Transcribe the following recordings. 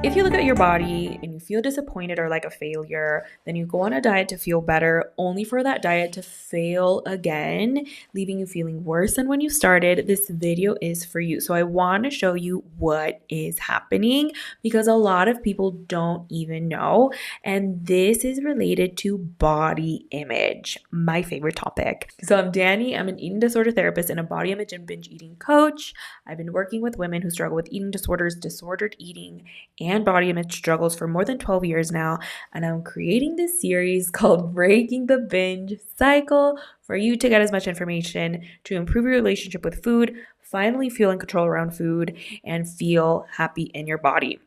If you look at your body and you feel disappointed or like a failure, then you go on a diet to feel better, only for that diet to fail again, leaving you feeling worse than when you started, this video is for you. So I want to show you what is happening because a lot of people don't even know. And this is related to body image, my favorite topic. So I'm Danny. I'm an eating disorder therapist and a body image and binge eating coach. I've been working with women who struggle with eating disorders, disordered eating, and body image struggles for more than 12 years now, and I'm creating this series called Breaking the Binge Cycle for you to get as much information to improve your relationship with food, finally feel in control around food, and feel happy in your body.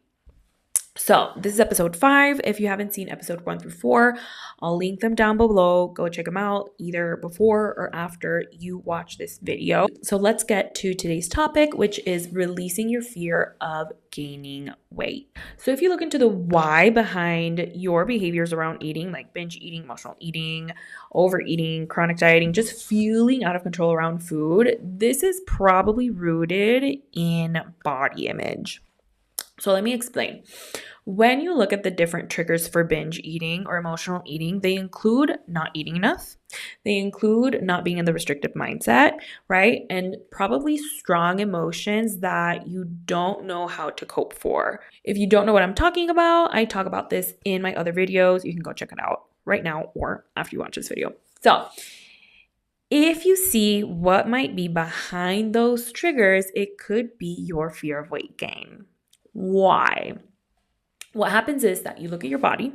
So this is episode 5. If you haven't seen episode 1 through 4, I'll link them down below. Go check them out either before or after you watch this video. So let's get to today's topic, which is releasing your fear of gaining weight. So if you look into the why behind your behaviors around eating, like binge eating, emotional eating, overeating, chronic dieting, just feeling out of control around food, this is probably rooted in body image. So let me explain. When you look at the different triggers for binge eating or emotional eating, they include not eating enough. They include not being in the restrictive mindset, right? And probably strong emotions that you don't know how to cope for. If you don't know what I'm talking about, I talk about this in my other videos. You can go check it out right now or after you watch this video. So if you see what might be behind those triggers, it could be your fear of weight gain. Why? What happens is that you look at your body,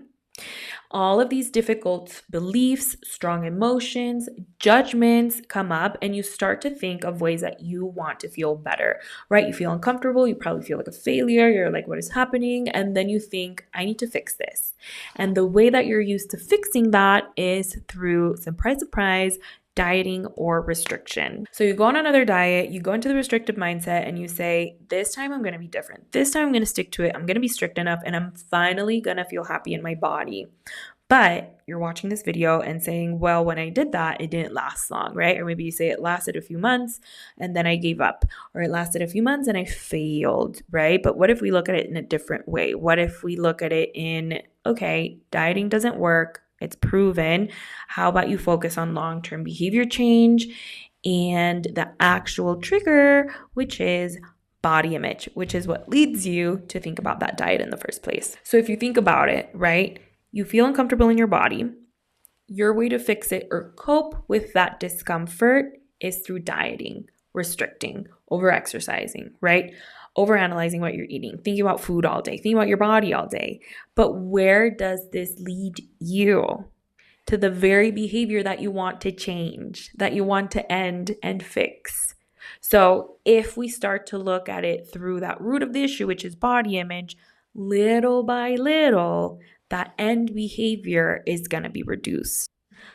all of these difficult beliefs, strong emotions, judgments come up, and you start to think of ways that you want to feel better, right? You feel uncomfortable, you probably feel like a failure, you're like, what is happening? And then you think, I need to fix this. And the way that you're used to fixing that is through, surprise, dieting or restriction. So you go on another diet, you go into the restrictive mindset and you say, this time I'm going to be different. This time I'm going to stick to it. I'm going to be strict enough and I'm finally going to feel happy in my body. But you're watching this video and saying, well, when I did that, it didn't last long, right? Or maybe you say it lasted a few months and then I gave up, or it lasted a few months and I failed, right? But what if we look at it in a different way? What if we look at it in, okay, dieting doesn't work. It's proven. How about you focus on long-term behavior change and the actual trigger, which is body image, which is what leads you to think about that diet in the first place. So if you think about it, right, you feel uncomfortable in your body. Your way to fix it or cope with that discomfort is through dieting, restricting, over-exercising, right? Overanalyzing what you're eating, thinking about food all day, thinking about your body all day. But where does this lead you? To the very behavior that you want to change, that you want to end and fix. So if we start to look at it through that root of the issue, which is body image, little by little, that end behavior is going to be reduced.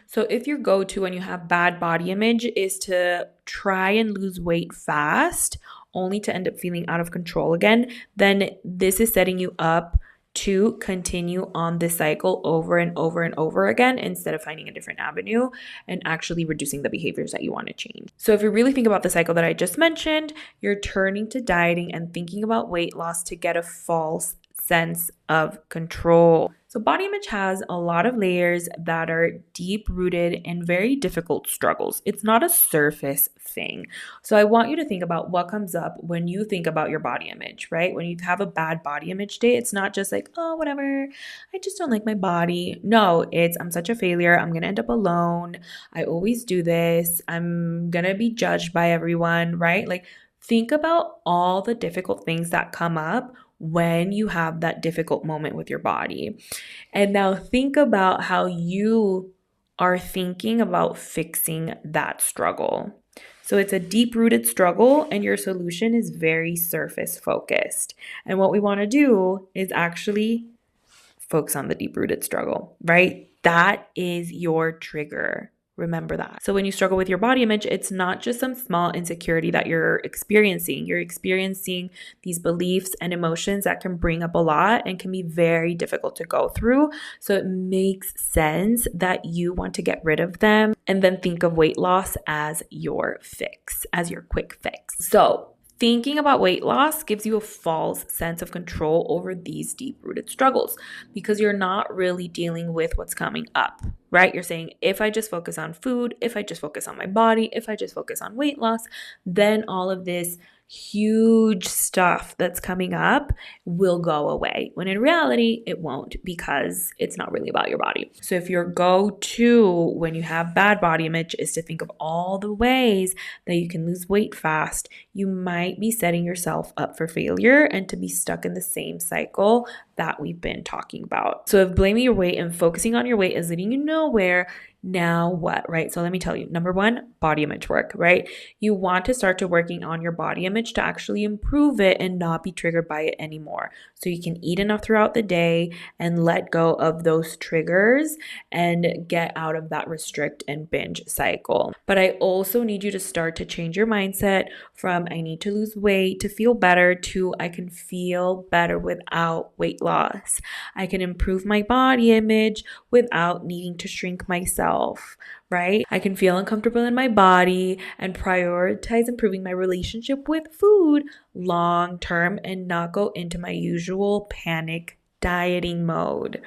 So if your go-to when you have bad body image is to try and lose weight fast, only to end up feeling out of control again, then this is setting you up to continue on this cycle over and over and over again instead of finding a different avenue and actually reducing the behaviors that you want to change. So if you really think about the cycle that I just mentioned, you're turning to dieting and thinking about weight loss to get a false sense of control. So body image has a lot of layers that are deep-rooted and very difficult struggles. It's not a surface thing. So I want you to think about what comes up when you think about your body image, right? When you have a bad body image day, it's not just like, oh, whatever, I just don't like my body. No, it's I'm such a failure. I'm going to end up alone. I always do this. I'm going to be judged by everyone, right? Like think about all the difficult things that come up when you have that difficult moment with your body. And now think about how you are thinking about fixing that struggle. So it's a deep-rooted struggle and your solution is very surface focused. And what we want to do is actually focus on the deep-rooted struggle, right? That is your trigger. Remember that. So when you struggle with your body image, it's not just some small insecurity that you're experiencing. You're experiencing these beliefs and emotions that can bring up a lot and can be very difficult to go through. So it makes sense that you want to get rid of them and then think of weight loss as your fix, as your quick fix. So Thinking about weight loss gives you a false sense of control over these deep-rooted struggles because you're not really dealing with what's coming up, right? You're saying, if I just focus on food, if I just focus on my body, if I just focus on weight loss, then all of this huge stuff that's coming up will go away. When in reality, it won't, because it's not really about your body. So if your go-to when you have bad body image is to think of all the ways that you can lose weight fast, you might be setting yourself up for failure and to be stuck in the same cycle that we've been talking about. So if blaming your weight and focusing on your weight is leading you nowhere, now what, right? So let me tell you, number one, body image work, right? You want to start to working on your body image to actually improve it and not be triggered by it anymore. So you can eat enough throughout the day and let go of those triggers and get out of that restrict and binge cycle. But I also need you to start to change your mindset from I need to lose weight to feel better to I can feel better without weight loss. I can improve my body image without needing to shrink myself, right? I can feel uncomfortable in my body and prioritize improving my relationship with food long term and not go into my usual panic dieting mode.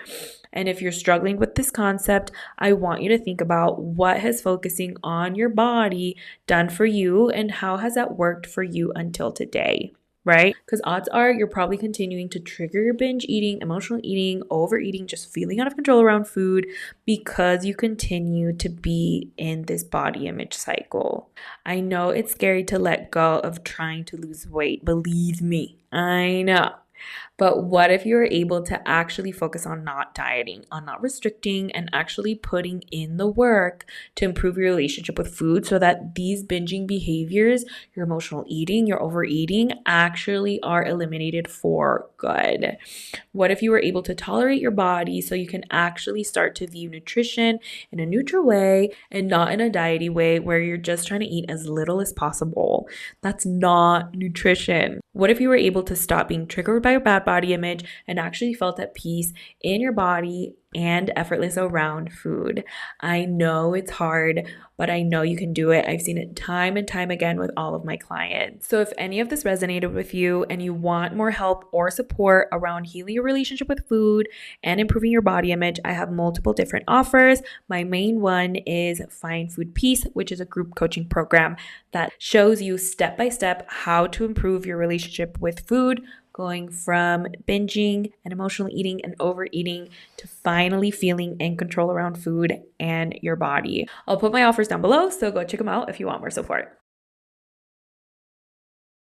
And if you're struggling with this concept, I want you to think about what has focusing on your body done for you and how has that worked for you until today, right? Because odds are you're probably continuing to trigger your binge eating, emotional eating, overeating, just feeling out of control around food because you continue to be in this body image cycle. I know it's scary to let go of trying to lose weight. Believe me, I know. But what if you're able to actually focus on not dieting, on not restricting, and actually putting in the work to improve your relationship with food so that these binging behaviors, your emotional eating, your overeating, actually are eliminated for good? What if you were able to tolerate your body so you can actually start to view nutrition in a neutral way and not in a diety way where you're just trying to eat as little as possible? That's not nutrition. What if you were able to stop being triggered by your bad body image and actually felt at peace in your body and effortless around food? I know it's hard, but I know you can do it. I've seen it time and time again with all of my clients. So if any of this resonated with you and you want more help or support around healing your relationship with food and improving your body image, I have multiple different offers. My main one is Find Food Peace, which is a group coaching program that shows you step by step how to improve your relationship with food, going from binging and emotional eating and overeating to finally feeling in control around food and your body. I'll put my offers down below, so go check them out if you want more support.